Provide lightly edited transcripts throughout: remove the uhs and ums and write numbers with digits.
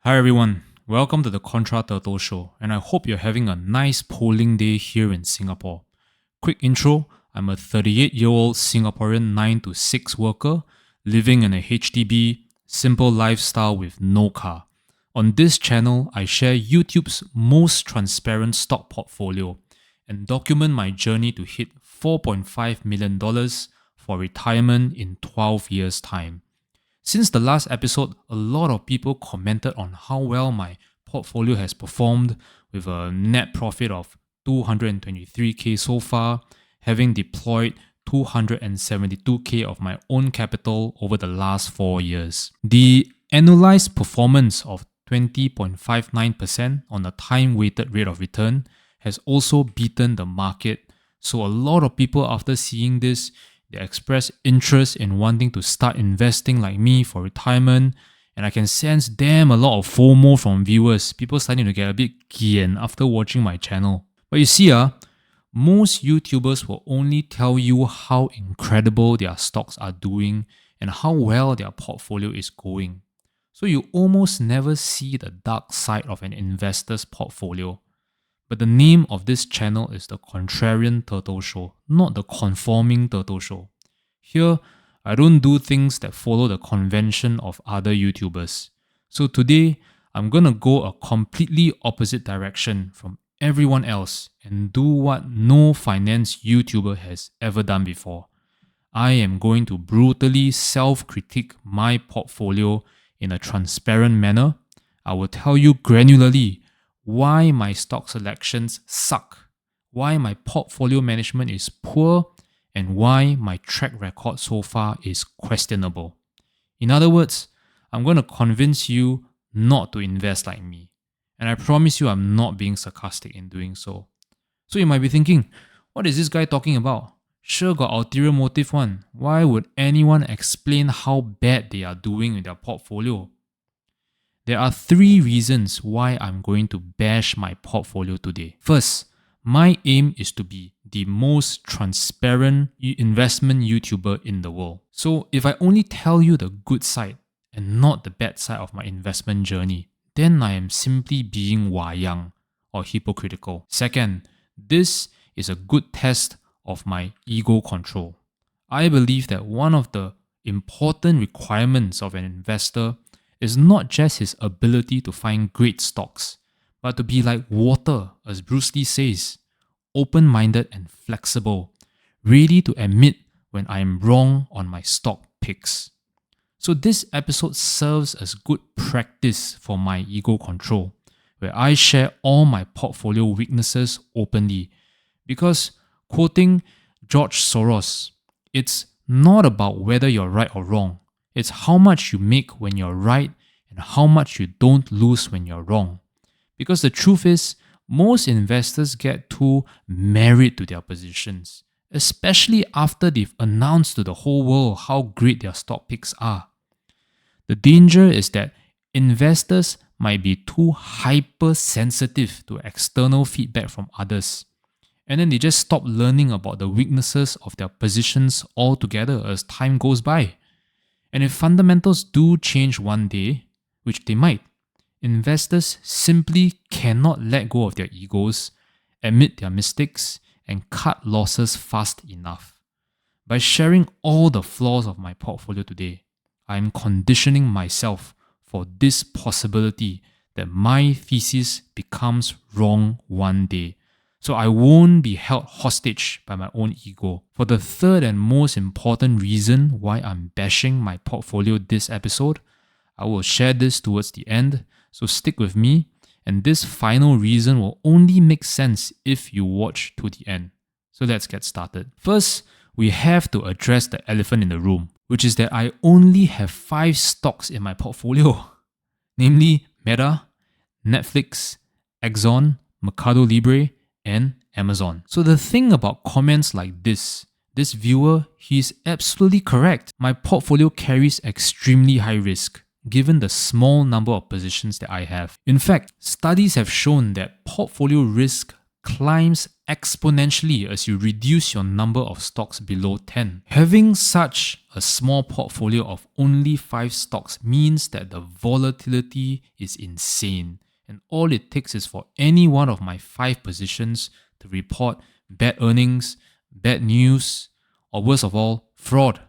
Hi everyone, welcome to the Contra Turtle Show, and I hope you're having a nice polling day here in Singapore. Quick intro, I'm a 38-year-old Singaporean 9 to 6 worker living in a HDB, simple lifestyle with no car. On this channel, I share YouTube's most transparent stock portfolio and document my journey to hit $4.5 million for retirement in 12 years' time. Since the last episode, a lot of people commented on how well my portfolio has performed with a net profit of 223K so far, having deployed 272K of my own capital over the last 4 years. The annualized performance of 20.59% on the time-weighted rate of return has also beaten the market, so a lot of people after seeing this, they express interest in wanting to start investing like me for retirement, and I can sense damn a lot of FOMO from viewers, people starting to get a bit keen after watching my channel. But you see, most YouTubers will only tell you how incredible their stocks are doing and how well their portfolio is going. So you almost never see the dark side of an investor's portfolio. But the name of this channel is the Contrarian Turtle Show, not the Conforming Turtle Show. Here, I don't do things that follow the convention of other YouTubers. So today, I'm gonna go a completely opposite direction from everyone else and do what no finance YouTuber has ever done before. I am going to brutally self-critique my portfolio in a transparent manner. I will tell you granularly why my stock selections suck, why my portfolio management is poor, and why my track record so far is questionable. In other words, I'm going to convince you not to invest like me. And I promise you I'm not being sarcastic in doing so. So you might be thinking, what is this guy talking about? Sure got ulterior motive one. Why would anyone explain how bad they are doing with their portfolio? There are 3 reasons why I'm going to bash my portfolio today. First, my aim is to be the most transparent investment YouTuber in the world. So if I only tell you the good side and not the bad side of my investment journey, then I am simply being wayang or hypocritical. Second, this is a good test of my ego control. I believe that one of the important requirements of an investor is not just his ability to find great stocks, but to be like water, as Bruce Lee says, open-minded and flexible, ready to admit when I am wrong on my stock picks. So this episode serves as good practice for my ego control, where I share all my portfolio weaknesses openly. Because, quoting George Soros, it's not about whether you're right or wrong. It's how much you make when you're right and how much you don't lose when you're wrong. Because the truth is, most investors get too married to their positions, especially after they've announced to the whole world how great their stock picks are. The danger is that investors might be too hypersensitive to external feedback from others, and then they just stop learning about the weaknesses of their positions altogether as time goes by. And if fundamentals do change one day, which they might, investors simply cannot let go of their egos, admit their mistakes, and cut losses fast enough. By sharing all the flaws of my portfolio today, I am conditioning myself for this possibility that my thesis becomes wrong one day. So I won't be held hostage by my own ego. For the third and most important reason why I'm bashing my portfolio this episode, I will share this towards the end, so stick with me, and this final reason will only make sense if you watch to the end. So let's get started. First, we have to address the elephant in the room, which is that I only have 5 stocks in my portfolio, namely Meta, Netflix, Exxon, Mercado Libre, and Amazon. So the thing about comments like this viewer, he's absolutely correct. My portfolio carries extremely high risk, given the small number of positions that I have. In fact, studies have shown that portfolio risk climbs exponentially as you reduce your number of stocks below 10. Having such a small portfolio of only 5 stocks means that the volatility is insane, and all it takes is for any one of my 5 positions to report bad earnings, bad news, or worst of all, fraud,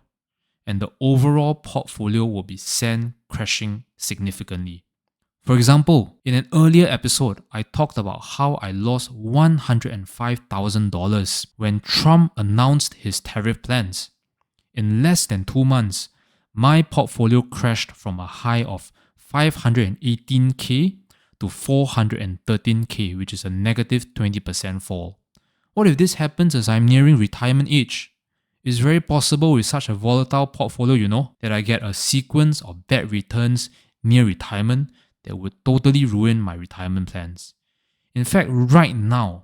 and the overall portfolio will be sent crashing significantly. For example, in an earlier episode, I talked about how I lost $105,000 when Trump announced his tariff plans. In less than 2 months, my portfolio crashed from a high of 518K to 413K, which is a negative 20% fall. What if this happens as I'm nearing retirement age? It's very possible with such a volatile portfolio, that I get a sequence of bad returns near retirement that would totally ruin my retirement plans. In fact, right now,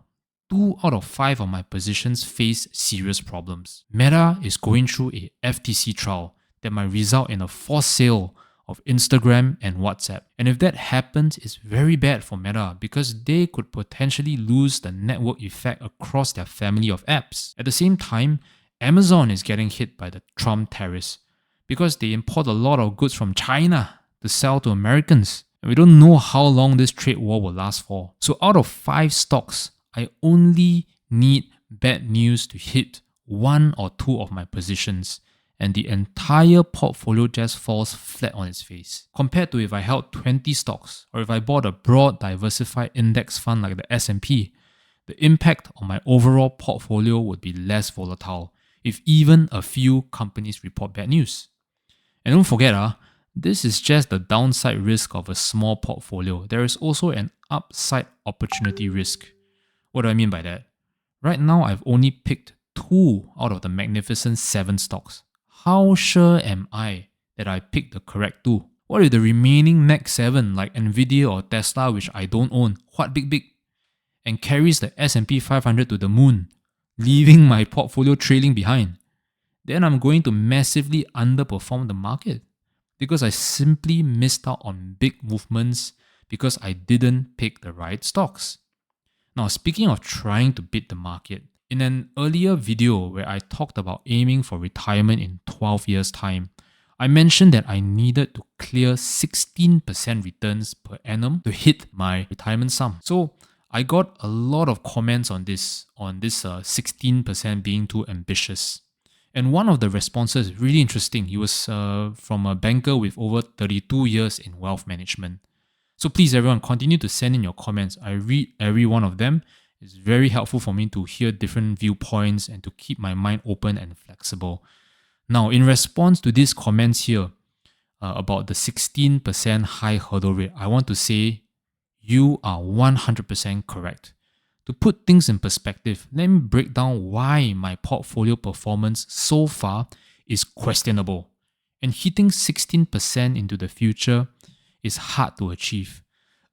2 out of 5 of my positions face serious problems. Meta is going through a FTC trial that might result in a forced sale of Instagram and WhatsApp. And if that happens, it's very bad for Meta because they could potentially lose the network effect across their family of apps. At the same time, Amazon is getting hit by the Trump tariffs because they import a lot of goods from China to sell to Americans. And we don't know how long this trade war will last for. So out of 5 stocks, I only need bad news to hit 1 or 2 of my positions, and the entire portfolio just falls flat on its face. Compared to if I held 20 stocks, or if I bought a broad diversified index fund like the S&P, the impact on my overall portfolio would be less volatile if even a few companies report bad news. And don't forget, this is just the downside risk of a small portfolio. There is also an upside opportunity risk. What do I mean by that? Right now, I've only picked 2 out of the magnificent 7 stocks. How sure am I that I picked the correct 2? What if the remaining next 7, like Nvidia or Tesla, which I don't own, what big, and carries the S&P 500 to the moon, leaving my portfolio trailing behind? Then I'm going to massively underperform the market because I simply missed out on big movements because I didn't pick the right stocks. Now, speaking of trying to beat the market, in an earlier video where I talked about aiming for retirement in 12 years' time, I mentioned that I needed to clear 16% returns per annum to hit my retirement sum. So I got a lot of comments on this 16% being too ambitious. And one of the responses is really interesting. He was from a banker with over 32 years in wealth management. So please, everyone, continue to send in your comments. I read every one of them. It's very helpful for me to hear different viewpoints and to keep my mind open and flexible. Now, in response to these comments here about the 16% high hurdle rate, I want to say you are 100% correct. To put things in perspective, let me break down why my portfolio performance so far is questionable. And hitting 16% into the future is hard to achieve.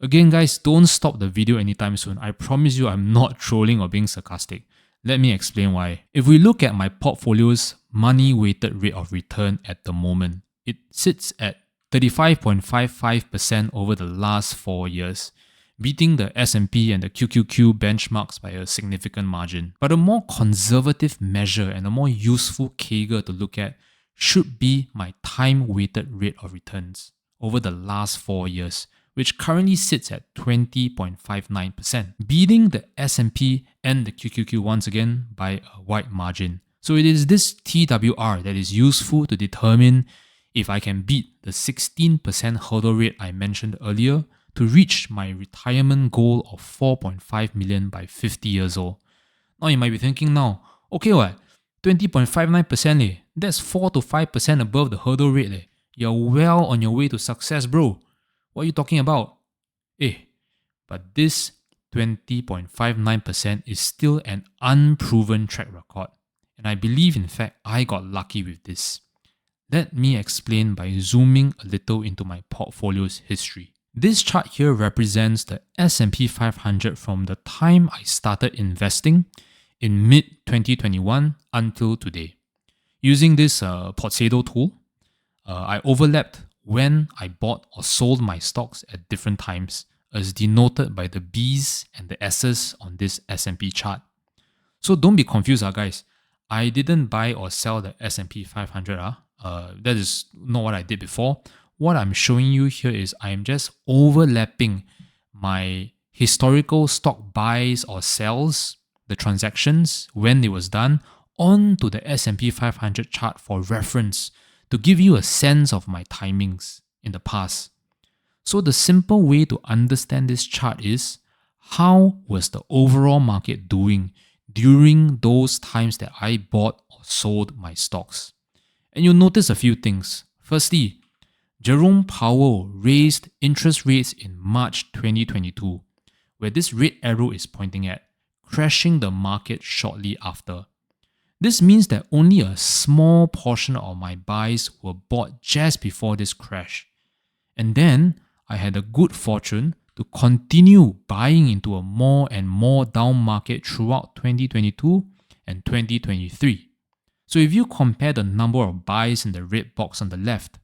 Again, guys, don't stop the video anytime soon. I promise you I'm not trolling or being sarcastic. Let me explain why. If we look at my portfolio's money-weighted rate of return at the moment, it sits at 35.55% over the last 4 years, beating the S&P and the QQQ benchmarks by a significant margin. But a more conservative measure and a more useful CAGR to look at should be my time-weighted rate of returns over the last 4 years, which currently sits at 20.59%, beating the S&P and the QQQ once again by a wide margin. So it is this TWR that is useful to determine if I can beat the 16% hurdle rate I mentioned earlier to reach my retirement goal of 4.5 million by 50 years old. Now you might be thinking now, okay what, 20.59%, that's 4 to 5% above the hurdle rate. You're well on your way to success, bro. What are you talking about? But this 20.59% is still an unproven track record. And I believe, in fact, I got lucky with this. Let me explain by zooming a little into my portfolio's history. This chart here represents the S&P 500 from the time I started investing in mid-2021 until today. Using this Portsedo tool, I overlapped when I bought or sold my stocks at different times, as denoted by the B's and the S's on this S&P chart. So don't be confused, guys. I didn't buy or sell the S&P 500. That is not what I did before. What I'm showing you here is I'm just overlapping my historical stock buys or sells, the transactions, when it was done, onto the S&P 500 chart for reference to give you a sense of my timings in the past. So the simple way to understand this chart is, how was the overall market doing during those times that I bought or sold my stocks? And you'll notice a few things. Firstly, Jerome Powell raised interest rates in March 2022, where this red arrow is pointing at, crashing the market shortly after. This means that only a small portion of my buys were bought just before this crash. And then I had the good fortune to continue buying into a more and more down market throughout 2022 and 2023. So if you compare the number of buys in the red box on the left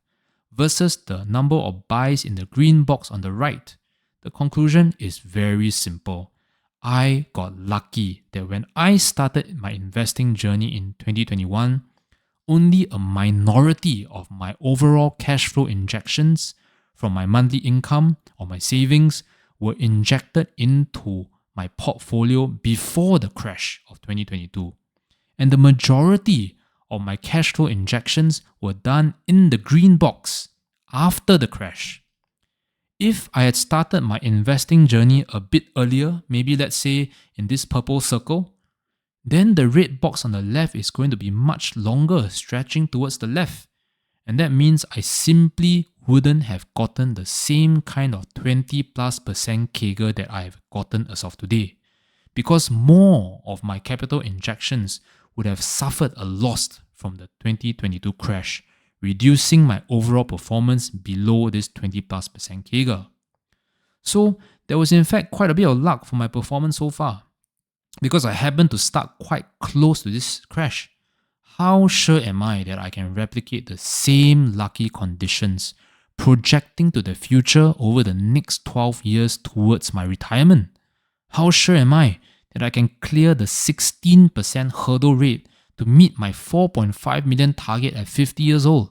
versus the number of buys in the green box on the right, the conclusion is very simple. I got lucky that when I started my investing journey in 2021, only a minority of my overall cash flow injections from my monthly income or my savings were injected into my portfolio before the crash of 2022. And the majority of my cash flow injections were done in the green box after the crash. If I had started my investing journey a bit earlier, maybe let's say in this purple circle, then the red box on the left is going to be much longer, stretching towards the left. And that means I simply wouldn't have gotten the same kind of 20+% CAGR that I have gotten as of today, because more of my capital injections would have suffered a loss from the 2022 crash, reducing my overall performance below this 20+% CAGR. So there was in fact quite a bit of luck for my performance so far, because I happened to start quite close to this crash. How sure am I that I can replicate the same lucky conditions projecting to the future over the next 12 years towards my retirement? How sure am I that I can clear the 16% hurdle rate to meet my 4.5 million target at 50 years old?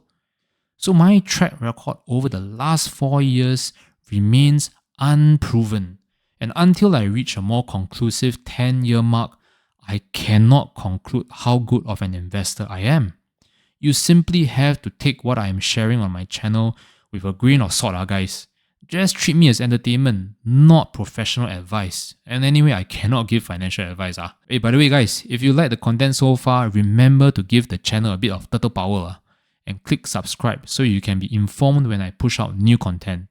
So my track record over the last 4 years remains unproven. And until I reach a more conclusive 10-year mark, I cannot conclude how good of an investor I am. You simply have to take what I am sharing on my channel with a grain of salt, guys. Just treat me as entertainment, not professional advice. And anyway, I cannot give financial advice. Hey, by the way, guys, if you like the content so far, remember to give the channel a bit of turtle power and click subscribe so you can be informed when I push out new content.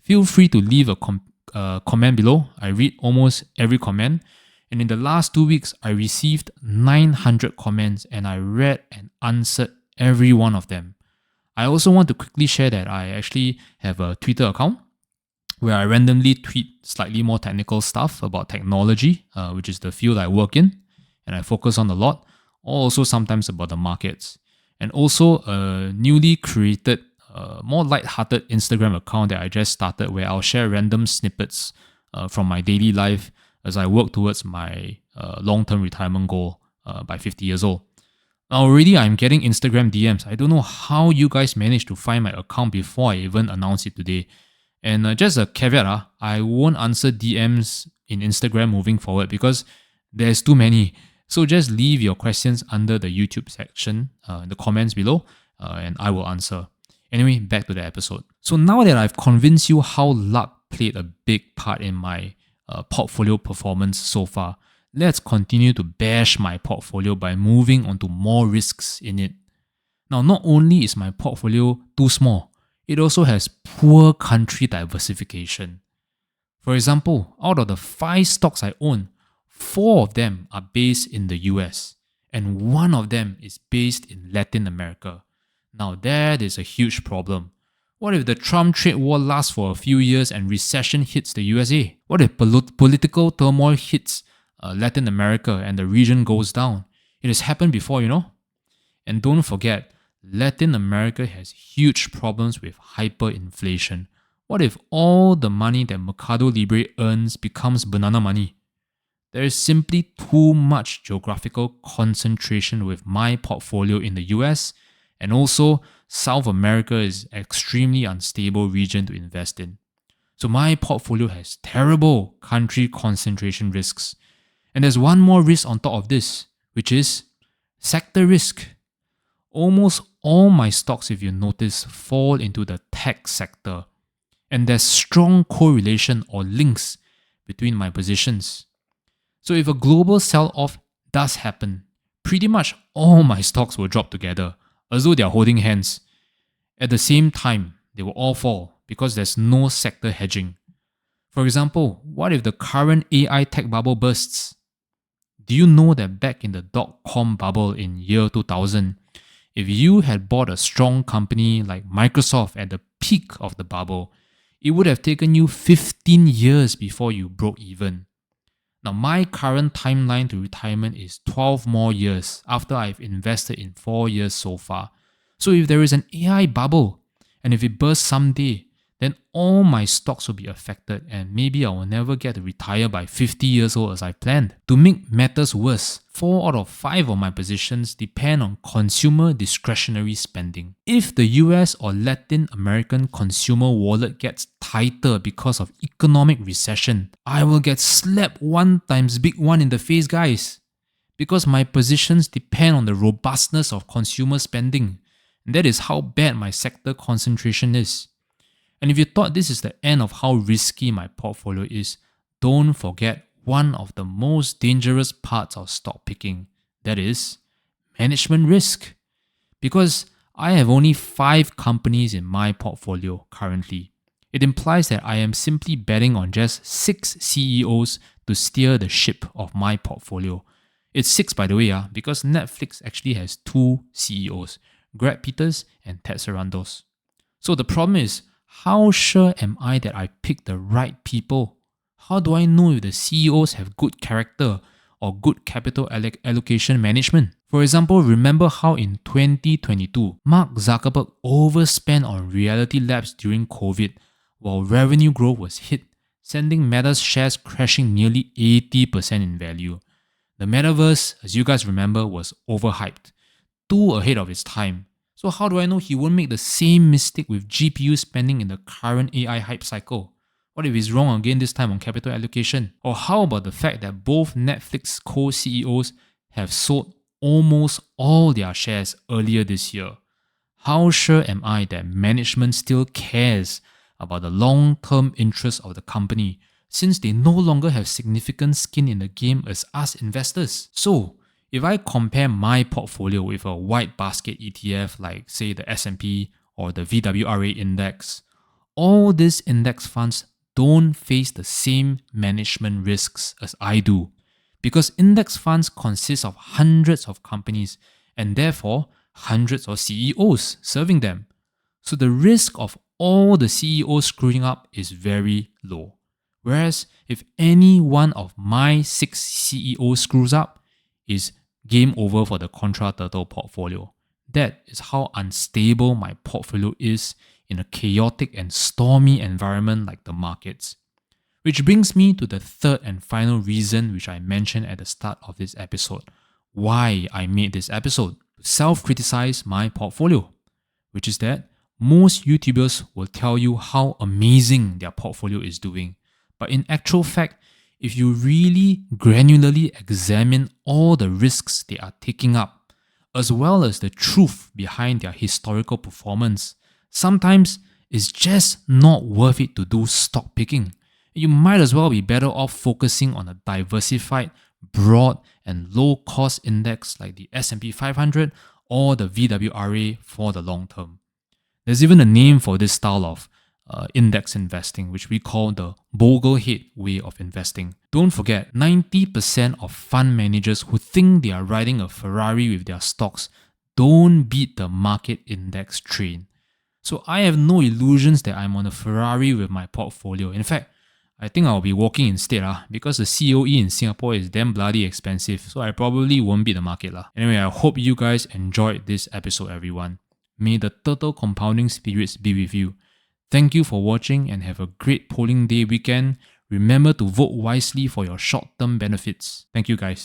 Feel free to leave a comment below. I read almost every comment. And in the last 2 weeks, I received 900 comments and I read and answered every one of them. I also want to quickly share that I actually have a Twitter account where I randomly tweet slightly more technical stuff about technology, which is the field I work in and I focus on a lot, or also sometimes about the markets. And also a newly created, more light-hearted Instagram account that I just started where I'll share random snippets from my daily life as I work towards my long-term retirement goal by 50 years old. Now already I'm getting Instagram DMs. I don't know how you guys managed to find my account before I even announced it today. And just a caveat, I won't answer DMs in Instagram moving forward because there's too many. So just leave your questions under the YouTube section, in the comments below, and I will answer. Anyway, back to the episode. So now that I've convinced you how luck played a big part in my portfolio performance so far, let's continue to bash my portfolio by moving on to more risks in it. Now, not only is my portfolio too small, it also has poor country diversification. For example, out of the 5 stocks I own, 4 of them are based in the US, and 1 of them is based in Latin America. Now that is a huge problem. What if the Trump trade war lasts for a few years and recession hits the USA? What if political turmoil hits Latin America and the region goes down? It has happened before, you know? And don't forget, Latin America has huge problems with hyperinflation, What if all the money that Mercado Libre earns becomes banana money? There is simply too much geographical concentration with my portfolio in the US, and also South America is an extremely unstable region to invest in. So my portfolio has terrible country concentration risks. And there's one more risk on top of this, which is sector risk. Almost all my stocks, if you notice, fall into the tech sector. And there's strong correlation or links between my positions. So if a global sell-off does happen, pretty much all my stocks will drop together, as though they're holding hands. At the same time, they will all fall because there's no sector hedging. For example, what if the current AI tech bubble bursts? Do you know that back in the dot-com bubble in year 2000, if you had bought a strong company like Microsoft at the peak of the bubble, it would have taken you 15 years before you broke even. Now, my current timeline to retirement is 12 more years after I've invested in 4 years so far. So if there is an AI bubble, and if it bursts someday, then all my stocks will be affected and maybe I will never get to retire by 50 years old as I planned. To make matters worse, 4 out of 5 of my positions depend on consumer discretionary spending. If the US or Latin American consumer wallet gets tighter because of economic recession, I will get slapped 1 times big one in the face, guys. Because my positions depend on the robustness of consumer spending. And that is how bad my sector concentration is. And if you thought this is the end of how risky my portfolio is, don't forget one of the most dangerous parts of stock picking, that is management risk. Because I have only 5 companies in my portfolio currently. It implies that I am simply betting on just 6 CEOs to steer the ship of my portfolio. It's 6 by the way, because Netflix actually has 2 CEOs, Greg Peters and Ted Sarandos. So the problem is, how sure am I that I picked the right people? How do I know if the CEOs have good character or good capital allocation management? For example, remember how in 2022, Mark Zuckerberg overspent on Reality Labs during COVID while revenue growth was hit, sending Meta's shares crashing nearly 80% in value. The metaverse, as you guys remember, was overhyped, too ahead of its time. So how do I know he won't make the same mistake with GPU spending in the current AI hype cycle? What if he's wrong again this time on capital allocation? Or how about the fact that both Netflix co-CEOs have sold almost all their shares earlier this year? How sure am I that management still cares about the long-term interests of the company since they no longer have significant skin in the game as us investors? So, if I compare my portfolio with a white basket ETF like say the S&P or the VWRA index, all these index funds don't face the same management risks as I do because index funds consist of hundreds of companies and therefore hundreds of CEOs serving them. So the risk of all the CEOs screwing up is very low. Whereas if any one of my 6 CEOs screws up, is game over for the Contra Turtle portfolio. That is how unstable my portfolio is in a chaotic and stormy environment like the markets. Which brings me to the third and final reason which I mentioned at the start of this episode, why I made this episode, to self-criticize my portfolio, which is that most YouTubers will tell you how amazing their portfolio is doing. But in actual fact, if you really granularly examine all the risks they are taking up, as well as the truth behind their historical performance, sometimes it's just not worth it to do stock picking. You might as well be better off focusing on a diversified, broad, and low-cost index like the S&P 500 or the VWRA for the long term. There's even a name for this style of index investing, which we call the Boglehead way of investing. Don't forget, 90% of fund managers who think they are riding a Ferrari with their stocks don't beat the market index train. So I have no illusions that I'm on a Ferrari with my portfolio. In fact, I think I'll be walking instead because the COE in Singapore is damn bloody expensive, so I probably won't beat the market. Anyway, I hope you guys enjoyed this episode, everyone. May the turtle compounding spirits be with you. Thank you for watching and have a great polling day weekend. Remember to vote wisely for your short-term benefits. Thank you guys.